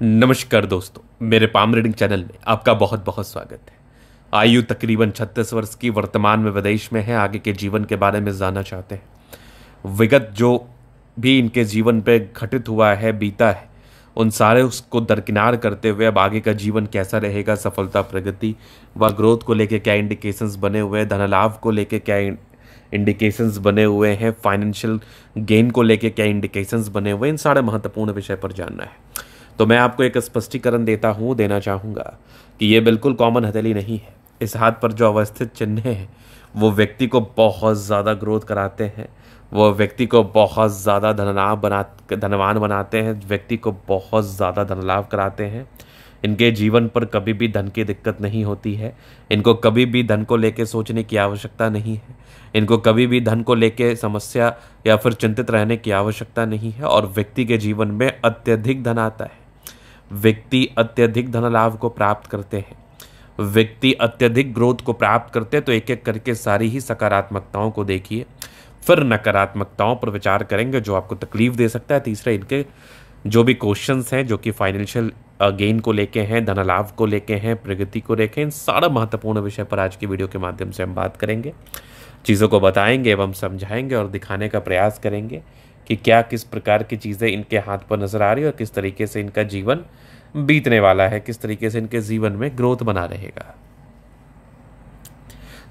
नमस्कार दोस्तों, मेरे पाम रीडिंग चैनल में आपका बहुत बहुत स्वागत है। आयु तकरीबन 36 वर्ष की, वर्तमान में विदेश में है। आगे के जीवन के बारे में जानना चाहते हैं। विगत जो भी इनके जीवन पे घटित हुआ है, बीता है, उन सारे उसको दरकिनार करते हुए अब आगे का जीवन कैसा रहेगा, सफलता, प्रगति व ग्रोथ को लेके क्या इंडिकेशंस बने हुए हैं, धन लाभ को लेके क्या इंडिकेशंस बने हुए हैं, फाइनेंशियल गेन को लेके क्या इंडिकेशंस बने हुए हैं, इन सारे महत्वपूर्ण विषय पर जानना है। तो मैं आपको एक स्पष्टीकरण देना चाहूँगा कि ये बिल्कुल कॉमन हथेली नहीं है। इस हाथ पर जो अवस्थित चिन्ह हैं वो व्यक्ति को बहुत ज़्यादा ग्रोथ कराते हैं, वो व्यक्ति को बहुत ज़्यादा धनवान बनाते हैं, व्यक्ति को बहुत ज़्यादा धन लाभ कराते हैं। इनके जीवन पर कभी भी धन की दिक्कत नहीं होती है। इनको कभी भी धन को लेके सोचने की आवश्यकता नहीं है। इनको कभी भी धन को लेके समस्या या फिर चिंतित रहने की आवश्यकता नहीं है। और व्यक्ति के जीवन में अत्यधिक धन आता है। व्यक्ति अत्यधिक धन लाभ को प्राप्त करते हैं, व्यक्ति अत्यधिक ग्रोथ को प्राप्त करते हैं। तो एक एक करके सारी ही सकारात्मकताओं को देखिए, फिर नकारात्मकताओं पर विचार करेंगे जो आपको तकलीफ दे सकता है। तीसरा, इनके जो भी क्वेश्चंस हैं जो कि फाइनेंशियल गेन को लेके हैं, धन लाभ को लेके हैं, प्रगति को लेके, इन सारा महत्वपूर्ण विषय पर आज की वीडियो के माध्यम से हम बात करेंगे, चीज़ों को बताएंगे एवं समझाएंगे और दिखाने का प्रयास करेंगे कि क्या किस प्रकार की चीज़ें इनके हाथ पर नजर आ रही है और किस तरीके से इनका जीवन बीतने वाला है, किस तरीके से इनके जीवन में ग्रोथ बना रहेगा।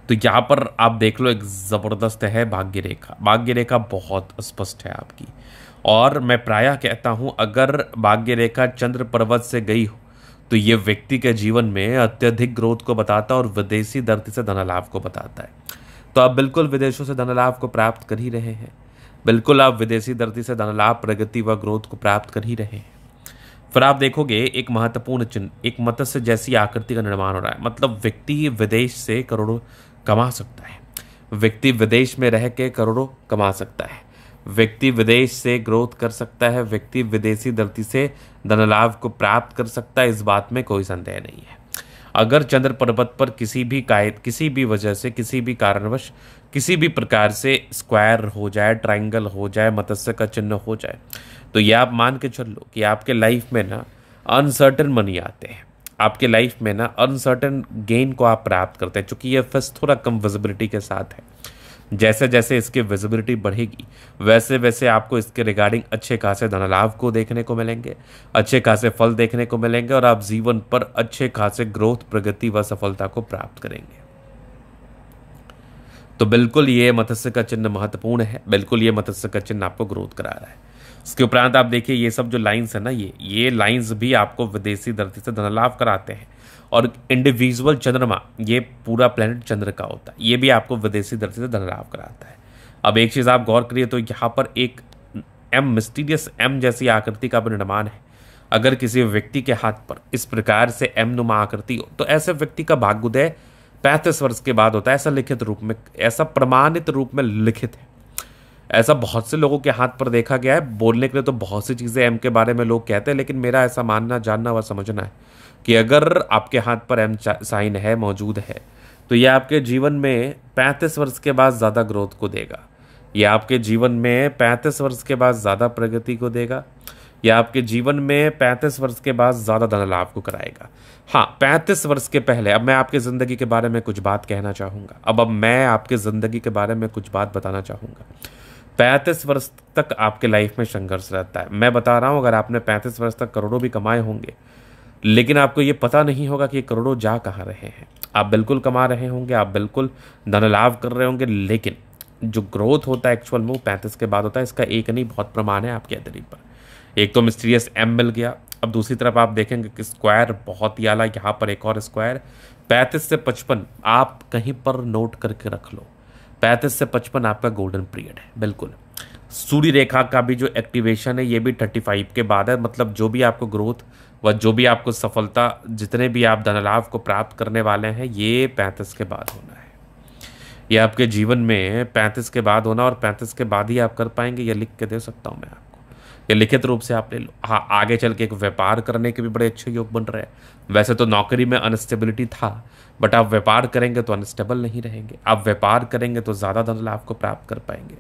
तो यहाँ पर आप देख लो, एक ज़बरदस्त है भाग्य रेखा। भाग्य रेखा बहुत स्पष्ट है आपकी, और मैं प्रायः कहता हूँ अगर भाग्य रेखा चंद्र पर्वत से गई हो तो ये व्यक्ति के जीवन में अत्यधिक ग्रोथ को बताता है और विदेशी धरती से धन लाभ को बताता है। तो आप बिल्कुल विदेशों से धन लाभ को प्राप्त कर ही रहे हैं, बिल्कुल आप विदेशी धरती से धन लाभ, प्रगति व ग्रोथ को प्राप्त कर ही रहे हैं। फिर आप देखोगे एक महत्वपूर्ण चिन्ह, एक मत्स्य जैसी आकृति का निर्माण हो रहा है। मतलब व्यक्ति विदेश से करोड़ों कमा सकता है, व्यक्ति विदेश में रह के करोड़ों कमा सकता है, व्यक्ति विदेश से ग्रोथ कर सकता है, व्यक्ति विदेशी धरती से धन लाभ को प्राप्त कर सकता है। इस बात में कोई संदेह नहीं है। अगर चंद्र पर्वत पर किसी भी वजह से, किसी भी कारणवश, किसी भी प्रकार से स्क्वायर हो जाए, ट्रायंगल हो जाए, मत्स्य का चिन्ह हो जाए, तो ये आप मान के चल लो कि आपके लाइफ में ना अनसर्टेन मनी आते हैं, आपके लाइफ में ना अनसर्टेन गेन को आप प्राप्त करते हैं। चूंकि ये फर्स्ट थोड़ा कम विजिबिलिटी के साथ है, जैसे जैसे इसकी विजिबिलिटी बढ़ेगी वैसे वैसे आपको इसके रिगार्डिंग अच्छे खासे धन लाभ को देखने को मिलेंगे, अच्छे खासे फल देखने को मिलेंगे और आप जीवन पर अच्छे खासे ग्रोथ, प्रगति व सफलता को प्राप्त करेंगे। तो बिल्कुल ये मत्स्य का चिन्ह महत्वपूर्ण है, बिल्कुल ये मत्स्य का चिन्ह आपको ग्रोथ करा रहा है। इसके उपरांत आप देखिए ये सब जो लाइंस है ना, ये लाइंस भी आपको विदेशी धरती से धन लाभ कराते हैं। और इंडिविजुअल चंद्रमा, ये पूरा प्लेनेट चंद्र का होता है, ये भी आपको विदेशी धरती से धन लाभ कराता है। अब एक चीज़ आप गौर करिए, तो यहाँ पर एक मिस्टीरियस एम जैसी आकृति का निर्माण है। अगर किसी व्यक्ति के हाथ पर इस प्रकार से एम नुमा आकृति हो तो ऐसे व्यक्ति का भाग्योदय 35 वर्ष के बाद होता है। ऐसा लिखित रूप में, ऐसा प्रमाणित रूप में लिखित है। ऐसा बहुत से लोगों के हाथ पर देखा गया है। बोलने के लिए तो बहुत सी चीज़ें एम के बारे में लोग कहते हैं, लेकिन मेरा ऐसा मानना, जानना व समझना है कि अगर आपके हाथ पर एम साइन है, मौजूद है, तो यह आपके जीवन में 35 वर्ष के बाद ज़्यादा ग्रोथ को देगा, यह आपके जीवन में 35 वर्ष के बाद ज़्यादा प्रगति को देगा, यह आपके जीवन में 35 वर्ष के बाद ज़्यादा धन लाभ को कराएगा। हाँ, 35 वर्ष के पहले अब मैं आपकी ज़िंदगी के बारे में कुछ बात कहना चाहूँगा। अब मैं आपकी ज़िंदगी के बारे में कुछ बात बताना चाहूँगा। 35 वर्ष तक आपके लाइफ में संघर्ष रहता है। मैं बता रहा हूँ, अगर आपने 35 वर्ष तक करोड़ों भी कमाए होंगे, लेकिन आपको ये पता नहीं होगा कि ये करोड़ों जा कहाँ रहे हैं। आप बिल्कुल कमा रहे होंगे, आप बिल्कुल धन लाभ कर रहे होंगे, लेकिन जो ग्रोथ होता है एक्चुअल में 35 के बाद होता है। इसका एक नहीं, बहुत प्रमाण है आपके हथेली पर। एक तो मिस्टीरियस एम मिल गया। अब दूसरी तरफ आप देखेंगे कि स्क्वायर बहुत ही आला, यहाँ पर एक और स्क्वायर। 35 से 55 आप कहीं पर नोट करके रख लो, 35 से 55 आपका गोल्डन पीरियड है। बिल्कुल सूर्य रेखा का भी जो एक्टिवेशन है ये भी 35 के बाद है। मतलब जो भी आपको ग्रोथ व जो भी आपको सफलता, जितने भी आप धन लाभ को प्राप्त करने वाले हैं, ये 35 के बाद होना है। ये आपके जीवन में 35 के बाद होना, और 35 के बाद ही आप कर पाएंगे। ये लिख के दे सकता हूँ मैं आपको, ये लिखित रूप से आप ले लो। हाँ, आगे चल के एक व्यापार करने के भी बड़े अच्छे योग बन रहे हैं। वैसे तो नौकरी में अनस्टेबिलिटी था, बट आप व्यापार करेंगे तो अनस्टेबल नहीं रहेंगे। आप व्यापार करेंगे तो ज़्यादा धन लाभ को प्राप्त कर पाएंगे,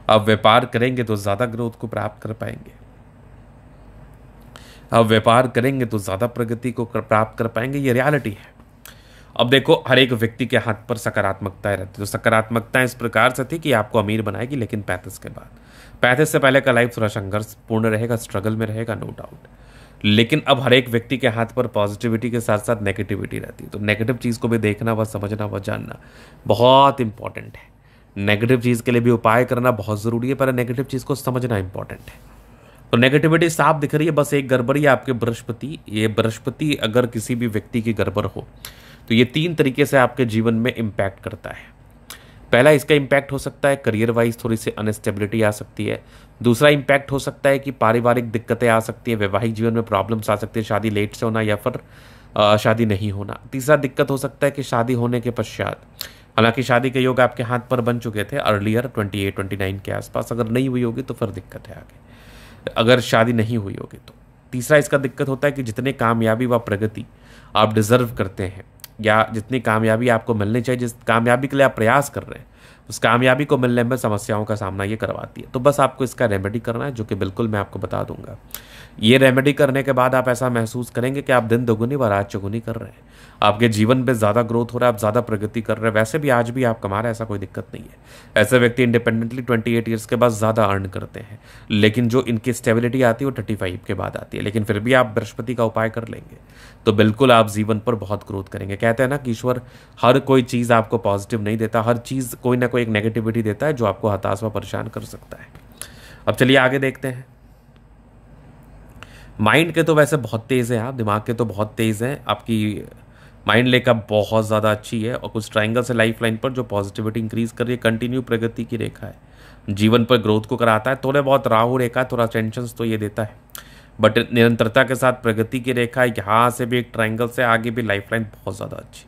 आप व्यापार करेंगे तो ज़्यादा ग्रोथ को प्राप्त कर पाएंगे। अब व्यापार करेंगे तो ज़्यादा प्रगति को प्राप्त कर पाएंगे, ये रियलिटी है। अब देखो, हर एक व्यक्ति के हाथ पर सकारात्मकताएं रहती, तो सकारात्मकताएं इस प्रकार से थी कि आपको अमीर बनाएगी, लेकिन 35 के बाद, 35 से पहले का लाइफ थोड़ा संघर्षपूर्ण रहेगा, स्ट्रगल में रहेगा, नो डाउट। लेकिन अब हर एक व्यक्ति के हाथ पर पॉजिटिविटी के साथ साथ नेगेटिविटी रहती है, तो नेगेटिव चीज़ को भी देखना व समझना व जानना बहुत इंपॉर्टेंट है। नेगेटिव चीज़ के लिए भी उपाय करना बहुत ज़रूरी है, पर नेगेटिव चीज़ को समझना इंपॉर्टेंट है। तो नेगेटिविटी साफ दिख रही है, बस एक गड़बड़ी है आपके बृहस्पति। ये बृहस्पति अगर किसी भी व्यक्ति की गड़बड़ हो तो ये 3 तरीके से आपके जीवन में इम्पैक्ट करता है। पहला, इसका इम्पैक्ट हो सकता है करियर वाइज थोड़ी सी अनस्टेबिलिटी आ सकती है। दूसरा इम्पैक्ट हो सकता है कि पारिवारिक दिक्कतें आ सकती है, वैवाहिक जीवन में प्रॉब्लम्स आ सकती है, शादी लेट से होना या फिर शादी नहीं होना। तीसरा दिक्कत हो सकता है कि शादी होने के पश्चात, हालांकि शादी के योग आपके हाथ पर बन चुके थे अर्लियर 28-29 के आसपास, अगर नहीं हुई होगी तो फिर दिक्कत है आगे, अगर शादी नहीं हुई होगी तो। तीसरा इसका दिक्कत होता है कि जितने कामयाबी व प्रगति आप डिजर्व करते हैं, या जितनी कामयाबी आपको मिलनी चाहिए, जिस कामयाबी के लिए आप प्रयास कर रहे हैं, उस कामयाबी को मिलने में समस्याओं का सामना ये करवाती है। तो बस आपको इसका रेमेडी करना है, जो कि बिल्कुल मैं आपको बता दूंगा। ये रेमेडी करने के बाद आप ऐसा महसूस करेंगे कि आप दिन दोगुनी व रात चौगुनी कर रहे हैं, आपके जीवन में ज़्यादा ग्रोथ हो रहा है, आप ज़्यादा प्रगति कर रहे हैं। वैसे भी आज भी आप कमा रहे हैं, ऐसा कोई दिक्कत नहीं है। ऐसे व्यक्ति इंडिपेंडेंटली 28 ईयर्स के बाद ज़्यादा अर्न करते हैं, लेकिन जो इनकी स्टेबिलिटी आती है वो 35 के बाद आती है। लेकिन फिर भी आप बृहस्पति का उपाय कर लेंगे तो बिल्कुल आप जीवन पर बहुत ग्रोथ करेंगे। कहते हैं ना कि ईश्वर हर कोई चीज़ आपको पॉजिटिव नहीं देता, हर चीज़ कोई ना कोई एक नेगेटिविटी देता है जो आपको हताश व परेशान कर सकता है। अब चलिए आगे देखते हैं। माइंड के तो वैसे बहुत तेज़ हैं आप, दिमाग के तो बहुत तेज़ हैं, आपकी माइंड लेकर बहुत ज़्यादा अच्छी है, और कुछ ट्रायंगल से लाइफ लाइन पर जो पॉजिटिविटी इंक्रीज कर रही है, कंटिन्यू प्रगति की रेखा है, जीवन पर ग्रोथ को कराता है। थोड़े बहुत राहु रेखा, थोड़ा टेंशन तो ये देता है, बट निरंतरता के साथ प्रगति की रेखा है। यहाँ से भी एक ट्रायंगल से आगे भी लाइफ लाइन बहुत ज़्यादा अच्छी,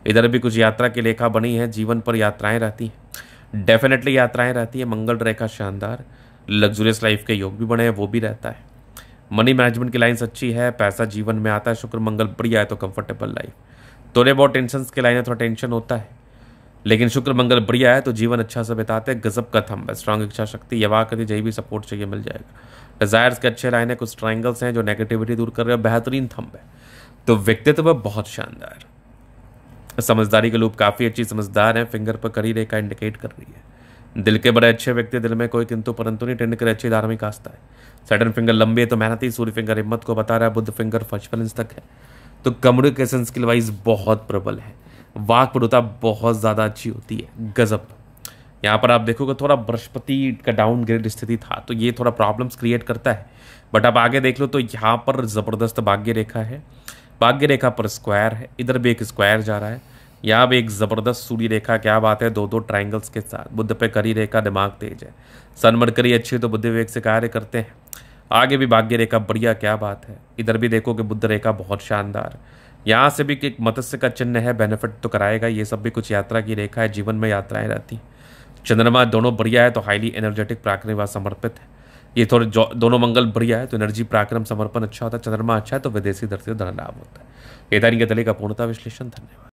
इधर भी कुछ यात्रा की रेखा बनी है, जीवन पर यात्राएं रहती हैं, डेफिनेटली यात्राएं रहती है। मंगल रेखा शानदार, लग्जूरियस लाइफ के योग भी बने हैं, वो भी रहता है। मनी मैनेजमेंट की लाइन्स अच्छी है, पैसा जीवन में आता है, शुक्र मंगल बढ़िया है तो कंफर्टेबल लाइफ। थोड़े बहुत टेंशन की लाइन है, थोड़ा टेंशन होता है, लेकिन शुक्र मंगल बढ़िया है तो जीवन अच्छा से बिताते हैं। गजब का थंब है, स्ट्रांग इच्छा शक्ति, यवा करिए, जही भी सपोर्ट चाहिए मिल जाएगा। डिजायर्स के अच्छे लाइन है, कुछ ट्रायंगल्स हैं जो नेगेटिविटी दूर कर रहे हैं, बेहतरीन थंब है। तो व्यक्तित्व बहुत शानदार, समझदारी के लूप काफ़ी अच्छी, समझदार है, फिंगर पर करी रेखा इंडिकेट कर रही है। दिल के बड़े अच्छे व्यक्ति, दिल में कोई किंतु परंतु नहीं, टेंड करे अच्छी धार्मिक आस्था है। सैटर्न फिंगर लंबी है तो मेहनती, सूर्य फिंगर हिम्मत को बता रहा है, बुध फिंगर फर्स्ट इंच तक है, तो कम्युनिकेशन स्किल वाइज बहुत प्रबल है, वाक पटुता बहुत ज़्यादा अच्छी होती है, गजब। यहाँ पर आप देखोगे थोड़ा बृहस्पति का डाउनग्रेड स्थिति था, तो ये थोड़ा प्रॉब्लम्स क्रिएट करता है, बट आप आगे देख लो तो यहाँ पर ज़बरदस्त भाग्य रेखा है, भाग्य रेखा पर स्क्वायर है, इधर भी एक स्क्वायर जा रहा है, यहाँ भी एक ज़बरदस्त सूर्य रेखा, क्या बात है, दो ट्राइंगल्स के साथ। बुद्ध पे करी रेखा, दिमाग तेज है, सन मरकरी अच्छी तो बुद्ध विवेक से कार्य करते हैं। आगे भी भाग्य रेखा बढ़िया, क्या बात है। इधर भी देखो कि बुद्ध रेखा बहुत शानदार, यहाँ से भी एक मत्स्य का चिन्ह है, बेनिफिट तो कराएगा। ये सब भी कुछ यात्रा की रेखा है, जीवन में यात्राएं रहती हैं। चंद्रमा दोनों बढ़िया है तो हाईली एनर्जेटिक, पराक्रमी व समर्पित है। ये थोड़े दोनों मंगल बढ़िया है तो एनर्जी, पराक्रम, समर्पण अच्छा होता है। चंद्रमा अच्छा है तो विदेशी धरती से धन लाभ होता है। ये था इनके तले का पूर्णता विश्लेषण। धन्यवाद।